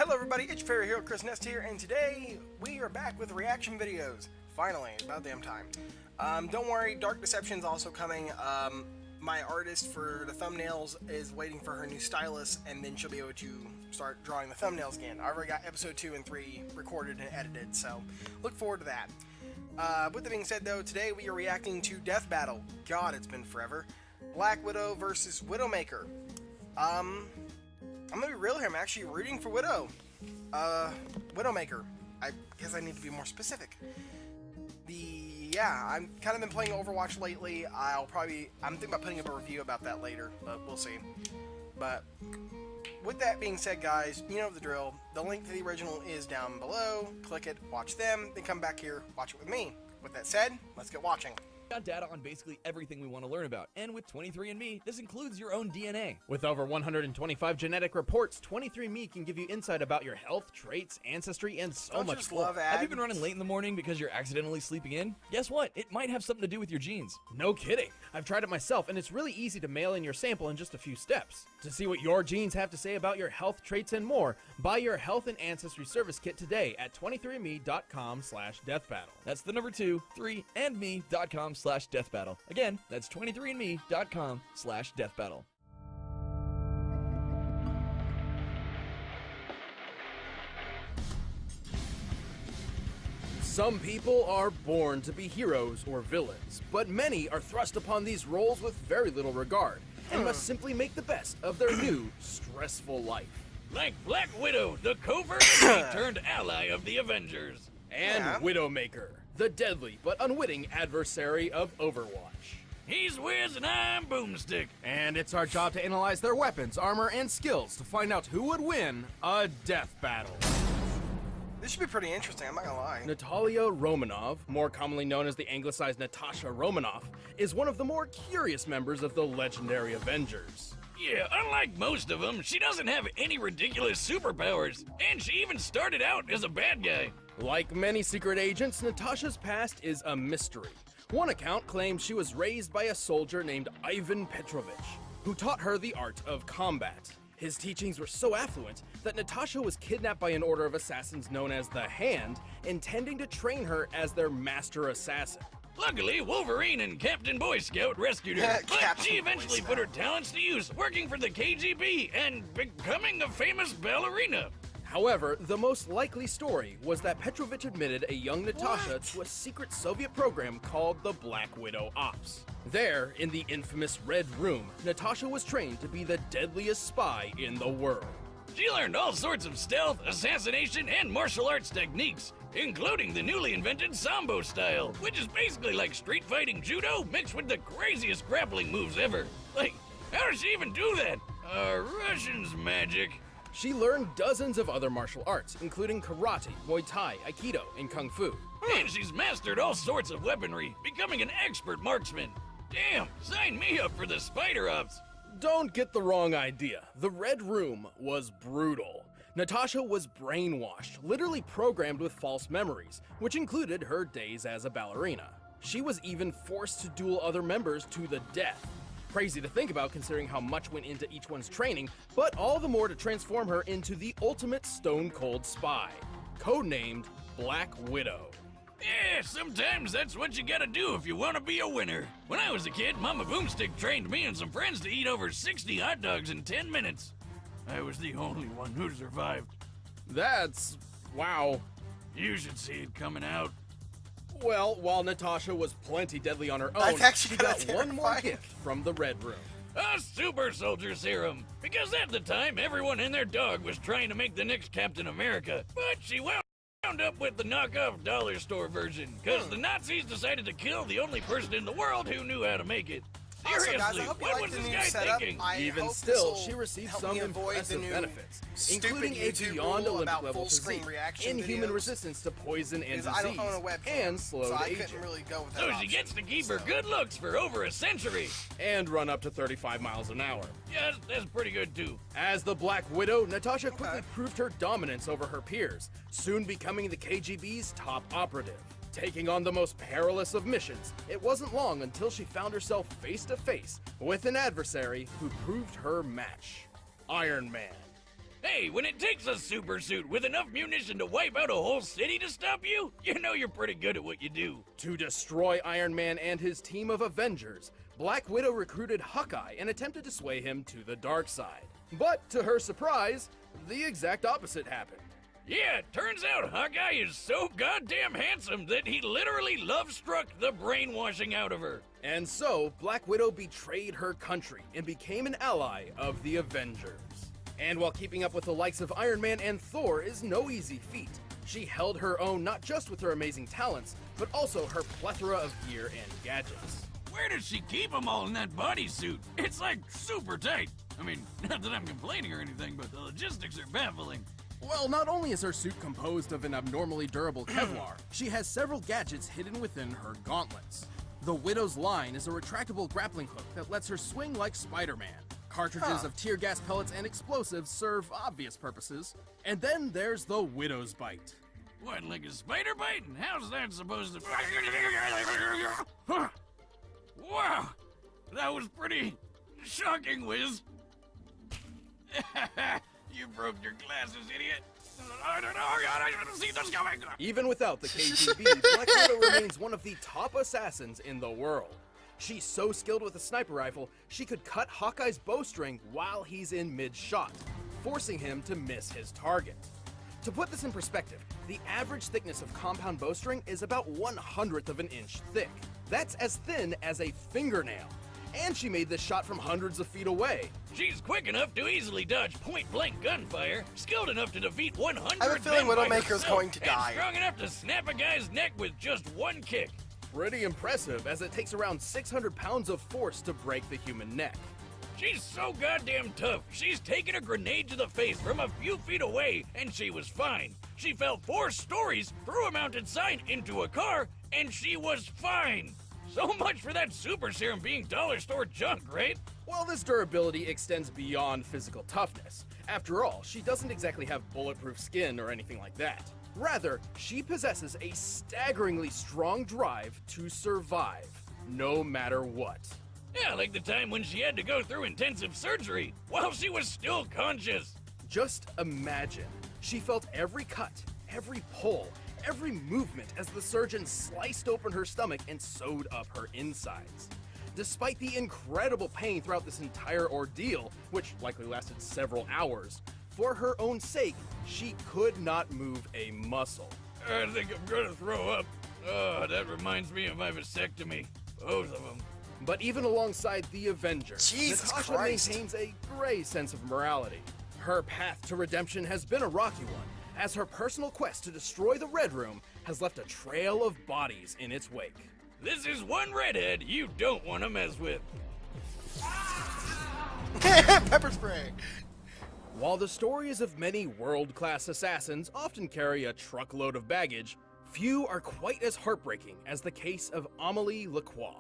Hello everybody, it's your favorite hero Chris Nest here, and today we are back with reaction videos. Finally, about damn time. Don't worry, Dark Deception's also coming. My artist for the thumbnails is waiting for her new stylus, and then she'll be able to start drawing the thumbnails again. I already got episode 2 and 3 recorded and edited, so look forward to that. With that being said though, today we are reacting to Death Battle. God, it's been forever. Black Widow versus Widowmaker. I'm gonna be real here, I'm actually rooting for Widowmaker. I guess I need to be more specific. I'm kind of been playing Overwatch lately. I'm thinking about putting up a review about that later, but we'll see. But with that being said, guys, you know the drill. The link to the original is down below. Click it, watch them, then come back here, watch it with me. With that said, let's get watching. Got data on basically everything we want to learn about, and with 23andMe, this includes your own DNA. With over 125 genetic reports, 23andMe can give you insight about your health, traits, ancestry, and so much more. Have you been running late in the morning because you're accidentally sleeping in? Guess what? It might have something to do with your genes. No kidding. I've tried it myself, and it's really easy to mail in your sample in just a few steps. To see what your genes have to say about your health, traits, and more, buy your Health and Ancestry Service Kit today at 23andme.com/deathbattle. That's the number 2, 3andme.com/deathbattle. Again, that's 23andme.com/deathbattle. Some people are born to be heroes or villains, but many are thrust upon these roles with very little regard, and must simply make the best of their new, stressful life. Like Black Widow, the covert enemy turned ally of the Avengers. And Widowmaker, the deadly but unwitting adversary of Overwatch. He's Wiz and I'm Boomstick. And it's our job to analyze their weapons, armor, and skills to find out who would win a death battle. This should be pretty interesting, I'm not gonna lie. Natalia Romanov, more commonly known as the anglicized Natasha Romanoff, is one of the more curious members of the legendary Avengers. Yeah, unlike most of them, she doesn't have any ridiculous superpowers, and she even started out as a bad guy. Like many secret agents, Natasha's past is a mystery. One account claims she was raised by a soldier named Ivan Petrovich, who taught her the art of combat. His teachings were so affluent that Natasha was kidnapped by an order of assassins known as the Hand, intending to train her as their master assassin. Luckily, Wolverine and Captain Boy Scout rescued her, but she eventually put her talents to use, working for the KGB and becoming a famous ballerina. However, the most likely story was that Petrovich admitted a young Natasha to a secret Soviet program called the Black Widow Ops. There, in the infamous Red Room, Natasha was trained to be the deadliest spy in the world. She learned all sorts of stealth, assassination, and martial arts techniques, including the newly invented Sambo style, which is basically like street fighting judo mixed with the craziest grappling moves ever. Like, how does she even do that? Russian's magic. She learned dozens of other martial arts, including karate, Muay Thai, Aikido, and Kung Fu. And she's mastered all sorts of weaponry, becoming an expert marksman. Damn, sign me up for the Spider Ops. Don't get the wrong idea. The Red Room was brutal. Natasha was brainwashed, literally programmed with false memories, which included her days as a ballerina. She was even forced to duel other members to the death. Crazy to think about considering how much went into each one's training, but all the more to transform her into the ultimate stone-cold spy, codenamed Black Widow. Yeah, sometimes that's what you gotta do if you wanna be a winner. When I was a kid, Mama Boomstick trained me and some friends to eat over 60 hot dogs in 10 minutes. I was the only one who survived. That's... wow. You should see it coming out. Well, while Natasha was plenty deadly on her own, she got one more gift from the Red Room. A super soldier serum. Because at the time, everyone and their dog was trying to make the next Captain America. But she wound up with the knockoff dollar store version, because the Nazis decided to kill the only person in the world who knew how to make it. Seriously, guys, I hope you what like was the this new guy setup. thinking? Even still, she received some impressive benefits, including a beyond Olympic level physique, inhuman resistance to poison and disease, and slowed aging. So she gets to keep her good looks for over a century. And run up to 35 miles an hour. Yes, that's pretty good too. As the Black Widow, Natasha quickly proved her dominance over her peers, soon becoming the KGB's top operative. Taking on the most perilous of missions, it wasn't long until she found herself face to face with an adversary who proved her match, Iron Man. Hey, when it takes a super suit with enough munition to wipe out a whole city to stop you, you know you're pretty good at what you do. To destroy Iron Man and his team of Avengers, Black Widow recruited Hawkeye and attempted to sway him to the dark side. But to her surprise, the exact opposite happened. Yeah, it turns out Hawkeye is so goddamn handsome that he literally love-struck the brainwashing out of her. And so, Black Widow betrayed her country and became an ally of the Avengers. And while keeping up with the likes of Iron Man and Thor is no easy feat, she held her own not just with her amazing talents, but also her plethora of gear and gadgets. Where does she keep them all in that bodysuit? It's like super tight. I mean, not that I'm complaining or anything, but the logistics are baffling. Well, not only is her suit composed of an abnormally durable Kevlar, she has several gadgets hidden within her gauntlets. The Widow's line is a retractable grappling hook that lets her swing like Spider-Man. Cartridges of tear gas pellets and explosives serve obvious purposes. And then there's the Widow's Bite. What, like a spider bite? And how's that supposed to... Wow, that was pretty shocking, Wiz. You broke your glasses, idiot. I don't know, I should have seen this coming. Even without the KGB, Black Widow remains one of the top assassins in the world. She's so skilled with a sniper rifle, she could cut Hawkeye's bowstring while he's in mid-shot, forcing him to miss his target. To put this in perspective, the average thickness of compound bowstring is about 1/100th of an inch thick. That's as thin as a fingernail. And she made this shot from hundreds of feet away. She's quick enough to easily dodge point-blank gunfire, skilled enough to defeat 100 I have a feeling men by Widowmaker's herself, going to die. and strong enough to snap a guy's neck with just one kick. Pretty impressive, as it takes around 600 pounds of force to break the human neck. She's so goddamn tough. She's taken a grenade to the face from a few feet away, and she was fine. She fell 4 stories, through a mounted sign into a car, and she was fine. So much for that super serum being dollar store junk, right? Well, this durability extends beyond physical toughness. After all, she doesn't exactly have bulletproof skin or anything like that. Rather, she possesses a staggeringly strong drive to survive, no matter what. Yeah, like the time when she had to go through intensive surgery while she was still conscious. Just imagine, she felt every cut, every pull, every movement as the surgeon sliced open her stomach and sewed up her insides. Despite the incredible pain throughout this entire ordeal, which likely lasted several hours, for her own sake, she could not move a muscle. I think I'm gonna throw up. Oh, that reminds me of my vasectomy. Both of them. But even alongside the Avengers, Jesus Natasha Christ. maintains a gray sense of morality. Her path to redemption has been a rocky one, as her personal quest to destroy the Red Room has left a trail of bodies in its wake. This is one redhead you don't want to mess with. Pepper spray. While the stories of many world-class assassins often carry a truckload of baggage, few are quite as heartbreaking as the case of Amélie Lacroix.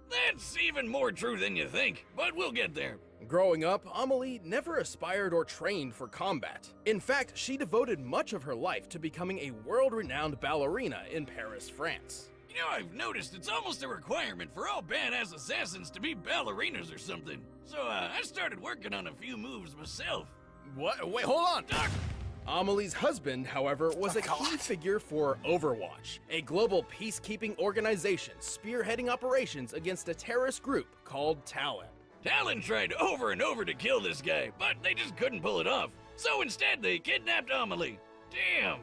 That's even more true than you think, but we'll get there. Growing up, Amélie never aspired or trained for combat. In fact, she devoted much of her life to becoming a world-renowned ballerina in Paris, France. You know, I've noticed it's almost a requirement for all badass assassins to be ballerinas or something. So, I started working on a few moves myself. What? Wait, hold on! Doc! Amelie's husband, however, was a key figure for Overwatch, a global peacekeeping organization spearheading operations against a terrorist group called Talon. Talon tried over and over to kill this guy, but they just couldn't pull it off. So instead, they kidnapped Amélie. Damn,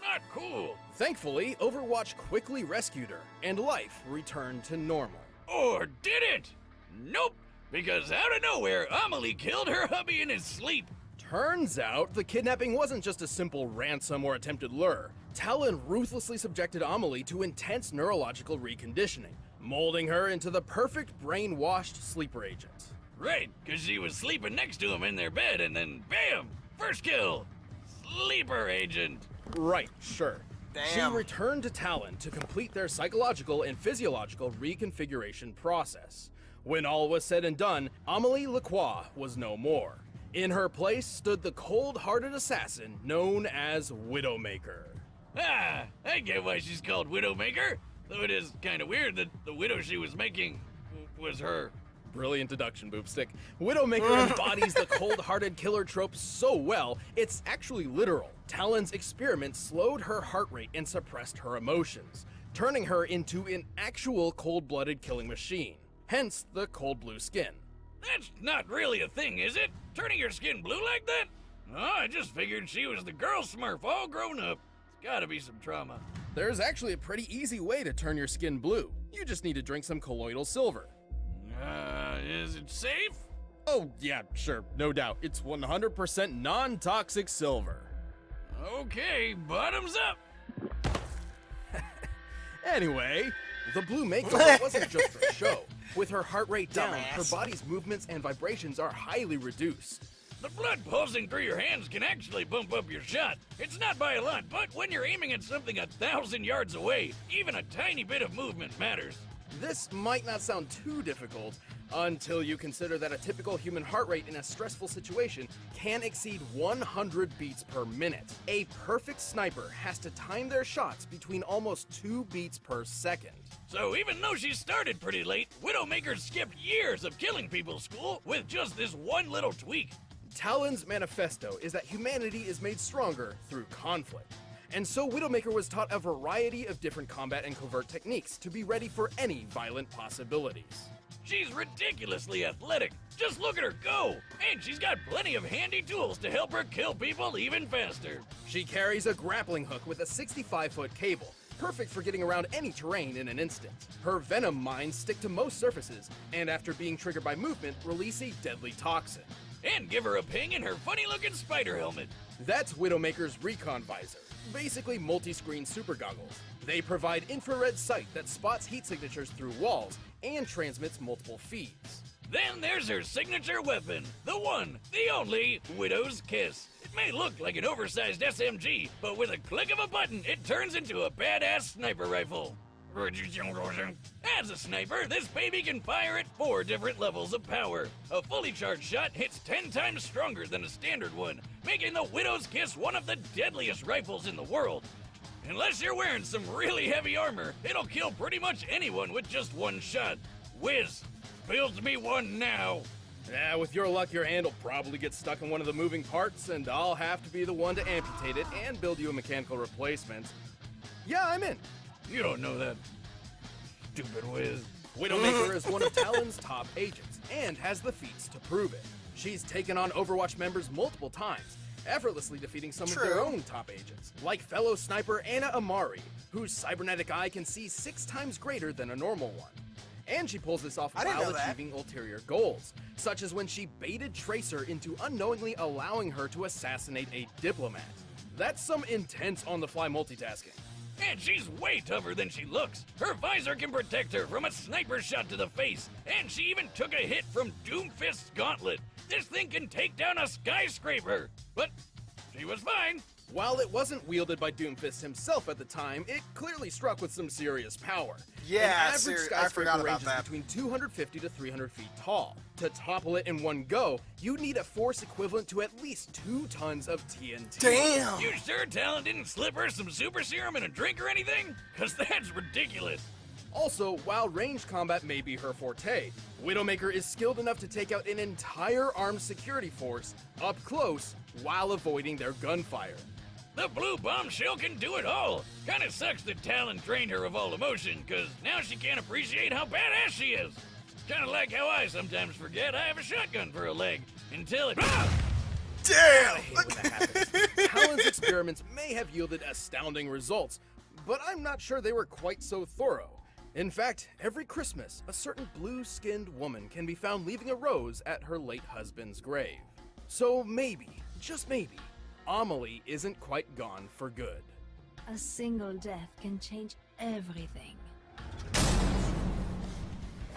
not cool. Thankfully, Overwatch quickly rescued her, and life returned to normal. Or did it? Nope, because out of nowhere, Amélie killed her hubby in his sleep. Turns out, the kidnapping wasn't just a simple ransom or attempted lure. Talon ruthlessly subjected Amélie to intense neurological reconditioning, molding her into the perfect brainwashed sleeper agent. Right, because she was sleeping next to him in their bed, and then bam! First kill! Sleeper agent. Right, sure. Damn. She returned to Talon to complete their psychological and physiological reconfiguration process. When all was said and done, Amélie Lacroix was no more. In her place stood the cold-hearted assassin known as Widowmaker. Ah, I get why she's called Widowmaker, though it is kind of weird that the widow she was making was her. Brilliant deduction, Boopstick. Widowmaker embodies the cold-hearted killer trope so well, it's actually literal. Talon's experiment slowed her heart rate and suppressed her emotions, turning her into an actual cold-blooded killing machine. Hence the cold blue skin. That's not really a thing, is it? Turning your skin blue like that? Oh, I just figured she was the girl Smurf all grown up. It's gotta be some trauma. There's actually a pretty easy way to turn your skin blue. You just need to drink some colloidal silver. Is it safe? Oh, yeah, sure, no doubt. It's 100% non-toxic silver. Okay, bottoms up. Anyway, the blue makeover wasn't just for show. With her heart rate down, Dumbass. her body's movements and vibrations are highly reduced. The blood pulsing through your hands can actually bump up your shot. It's not by a lot, but when you're aiming at something 1,000 yards away, even a tiny bit of movement matters. This might not sound too difficult until you consider that a typical human heart rate in a stressful situation can exceed 100 beats per minute. A perfect sniper has to time their shots between almost 2 beats per second. So even though she started pretty late, Widowmaker skipped years of killing people school with just this one little tweak. Talon's manifesto is that humanity is made stronger through conflict. And so Widowmaker was taught a variety of different combat and covert techniques to be ready for any violent possibilities. She's ridiculously athletic. Just look at her go! And she's got plenty of handy tools to help her kill people even faster. She carries a grappling hook with a 65-foot cable, perfect for getting around any terrain in an instant. Her venom mines stick to most surfaces, and after being triggered by movement, release a deadly toxin. And give her a ping in her funny-looking spider helmet. That's Widowmaker's Recon Visor, basically multi-screen super goggles. They provide infrared sight that spots heat signatures through walls and transmits multiple feeds. Then there's her signature weapon, the one, the only, Widow's Kiss. It may look like an oversized SMG, but with a click of a button, it turns into a badass sniper rifle. As a sniper, this baby can fire at 4 different levels of power. A fully charged shot hits 10 times stronger than a standard one, making the Widow's Kiss one of the deadliest rifles in the world. Unless you're wearing some really heavy armor, it'll kill pretty much anyone with just one shot. Whiz, build me one now. Yeah, with your luck, your hand will probably get stuck in one of the moving parts, and I'll have to be the one to amputate it and build you a mechanical replacement. Yeah, I'm in. You don't know that, stupid Whiz. Widowmaker is one of Talon's top agents, and has the feats to prove it. She's taken on Overwatch members multiple times, effortlessly defeating some of their own top agents, like fellow sniper Anna Amari, whose cybernetic eye can see 6 times greater than a normal one. And she pulls this off I didn't while know that. achieving ulterior goals, such as when she baited Tracer into unknowingly allowing her to assassinate a diplomat. That's some intense on-the-fly multitasking. And she's way tougher than she looks. Her visor can protect her from a sniper shot to the face, and she even took a hit from Doomfist's gauntlet. This thing can take down a skyscraper. But she was fine. While it wasn't wielded by Doomfist himself at the time, it clearly struck with some serious power. Yeah, An average I forgot about ranges that. between 250 to 300 feet tall. To topple it in one go, you'd need a force equivalent to at least 2 tons of TNT. Damn! You sure Talon didn't slip her some super serum in a drink or anything? Cause that's ridiculous. Also, while ranged combat may be her forte, Widowmaker is skilled enough to take out an entire armed security force up close while avoiding their gunfire. The blue bombshell can do it all. Kinda sucks that Talon drained her of all emotion, cause now she can't appreciate how badass she is. Kinda like how I sometimes forget I have a shotgun for a leg, until it— Damn! When that happens. Talon's experiments may have yielded astounding results, but I'm not sure they were quite so thorough. In fact, every Christmas, a certain blue-skinned woman can be found leaving a rose at her late husband's grave. So maybe, just maybe, Amelie isn't quite gone for good. A single death can change everything.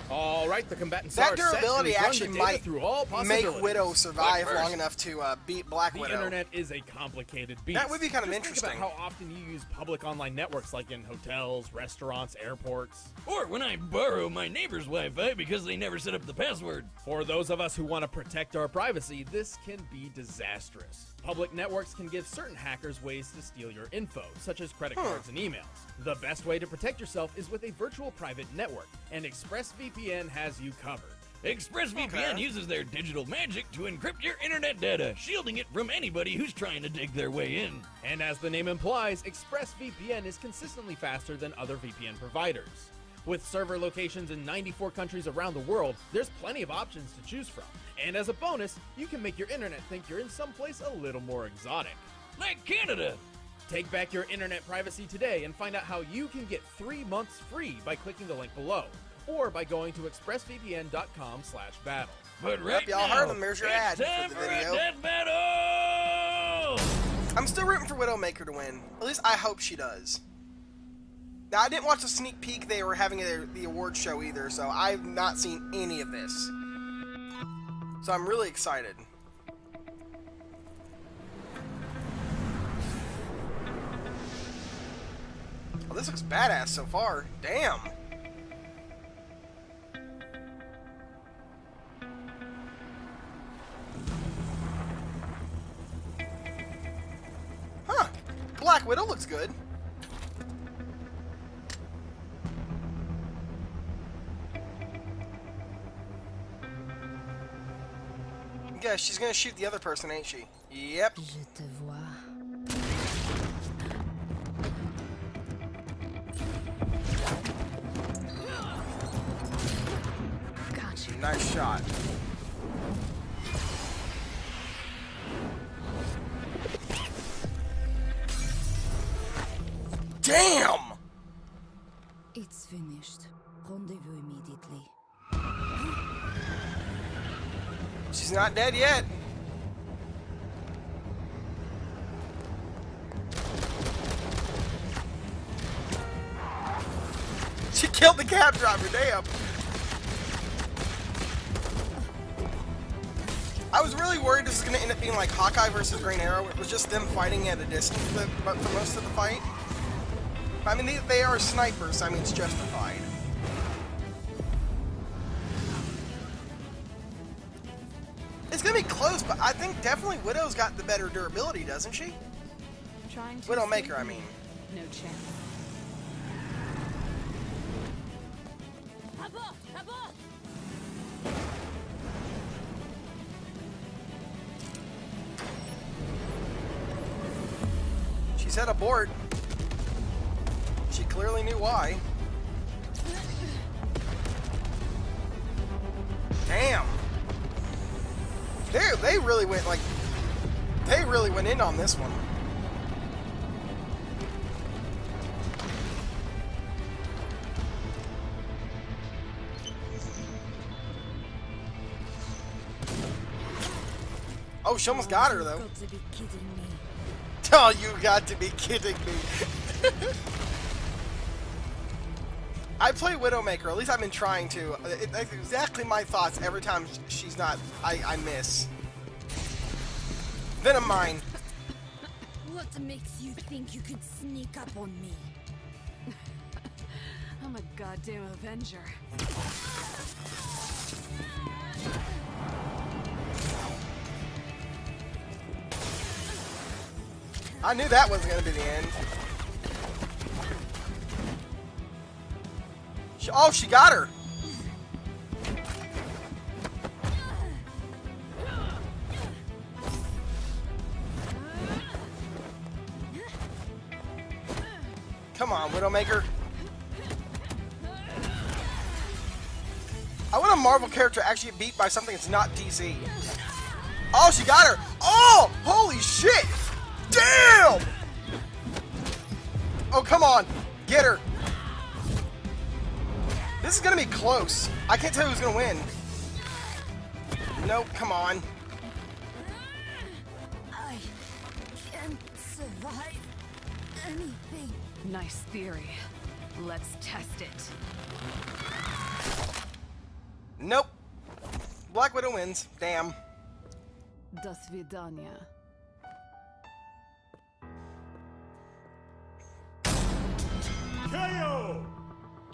All right, the combatants That are set, durability and we've run actually the data might through all Make possibilities. Widow survive But first, long enough to beat Black The Widow. internet is a complicated beast. That would be kind of Just interesting. Think about how often you use public online networks like in hotels, restaurants, airports. Or when I borrow my neighbor's Wi-Fi because they never set up the password. For those of us who want to protect our privacy, this can be disastrous. Public networks can give certain hackers ways to steal your info, such as credit cards and emails. The best way to protect yourself is with a virtual private network, and ExpressVPN has you covered. ExpressVPN Okay. uses their digital magic to encrypt your internet data, shielding it from anybody who's trying to dig their way in. And as the name implies, ExpressVPN is consistently faster than other VPN providers. With server locations in 94 countries around the world, there's plenty of options to choose from. And as a bonus, you can make your internet think you're in someplace a little more exotic. Like Canada. Take back your internet privacy today and find out how you can get 3 months free by clicking the link below, or by going to expressvpn.com/battle. But right y'all now, heard them. There's your it's ad for time the for video. a death battle! I'm still rooting for Widowmaker to win. At least I hope she does. Now, I didn't watch the sneak peek they were having at the award show either, so I've not seen any of this. So I'm really excited. Oh, this looks badass so far. Damn. Huh. Black Widow looks good. Yeah, she's gonna shoot the other person, ain't she? Yep. Je te vois. Got you. Nice shot. Damn! It's finished. Rendezvous immediately. She's not dead yet. She killed the cab driver, damn. I was really worried this was going to end up being like Hawkeye versus Green Arrow. It was just them fighting at a distance for most of the fight. I mean, they are snipers, so I mean, it's justified. It's going to be close, but I think definitely Widow's got the better durability, doesn't she? Trying to Widowmaker, escape I me? mean. No chance. She said abort. She clearly knew why. Damn. They really went like they really went in on this one. Oh, she almost got her though. Got to be kidding me. Oh, you got to be kidding me. I play Widowmaker, at least I've been trying to. It's exactly my thoughts every time she's not, I miss. Venom mine. What makes you think you could sneak up on me? I'm a goddamn Avenger. I knew that wasn't going to be the end. Oh, she got her. Come on, Widowmaker. I want a Marvel character actually get beat by something that's not DC. Oh, she got her. Oh, holy shit. Damn! Oh, come on. Get her. This is going to be close. I can't tell who's going to win. Nope, come on. I can survive anything. Nice theory. Let's test it. Nope. Black Widow wins. Damn. До свидания.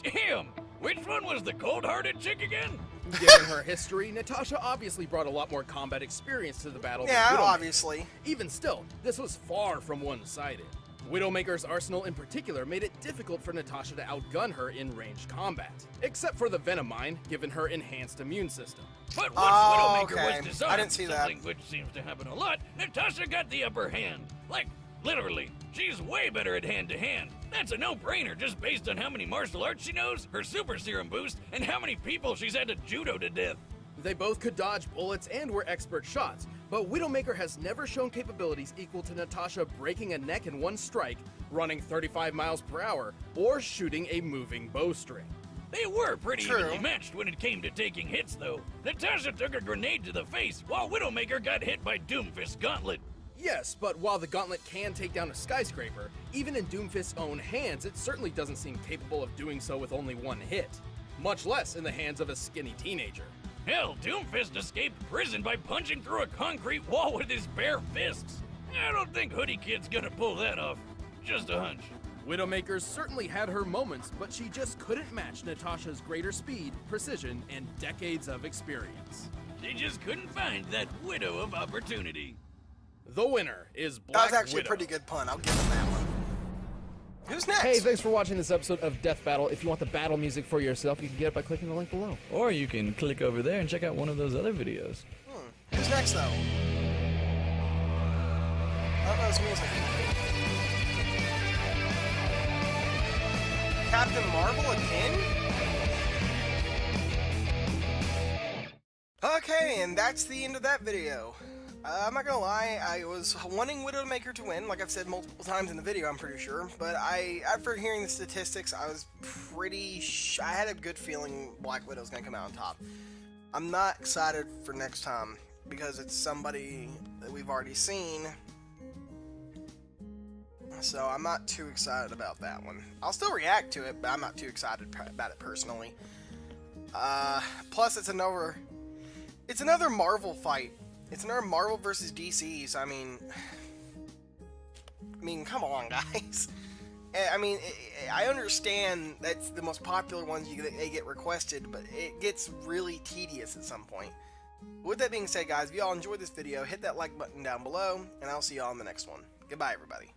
Damn! Which one was the cold-hearted chick again? Given her history, Natasha obviously brought a lot more combat experience to the battle Yeah, than Widowmaker. obviously. Even still, this was far from one-sided. Widowmaker's arsenal in particular made it difficult for Natasha to outgun her in ranged combat, except for the Venom Mine, given her enhanced immune system. But once Oh, Widowmaker okay. was disarmed, I didn't see that. something which seems to happen a lot, Natasha got the upper hand. Like, literally. She's way better at hand-to-hand. That's a no-brainer just based on how many martial arts she knows, her super serum boost, and how many people she's had to judo to death. They both could dodge bullets and were expert shots, but Widowmaker has never shown capabilities equal to Natasha breaking a neck in one strike, running 35 miles per hour, or shooting a moving bowstring. They were pretty True. evenly matched when it came to taking hits, though. Natasha took a grenade to the face, while Widowmaker got hit by Doomfist's gauntlet. Yes, but while the gauntlet can take down a skyscraper, even in Doomfist's own hands, it certainly doesn't seem capable of doing so with only one hit. Much less in the hands of a skinny teenager. Hell, Doomfist escaped prison by punching through a concrete wall with his bare fists. I don't think Hoodie Kid's gonna pull that off. Just a hunch. Widowmaker certainly had her moments, but she just couldn't match Natasha's greater speed, precision, and decades of experience. She just couldn't find that widow of opportunity. The winner is That Black was actually Widow. a pretty good pun. I'll give him that one. Who's next? Hey, thanks for watching this episode of Death Battle. If you want the battle music for yourself, you can get it by clicking the link below. Or you can click over there and check out one of those other videos. Who's next, though? I don't know this music. Captain Marvel again? Okay, and that's the end of that video. I'm not gonna lie, I was wanting Widowmaker to win, like I've said multiple times in the video, I'm pretty sure. But after hearing the statistics, I was I had a good feeling Black Widow's gonna come out on top. I'm not excited for next time, because it's somebody that we've already seen. So I'm not too excited about that one. I'll still react to it, but I'm not too excited about it personally. Plus it's another Marvel fight. It's another Marvel versus DC, so I mean, come on, guys. I understand that's the most popular ones they get requested, but it gets really tedious at some point. With that being said, guys, if y'all enjoyed this video, hit that like button down below, and I'll see y'all in the next one. Goodbye, everybody.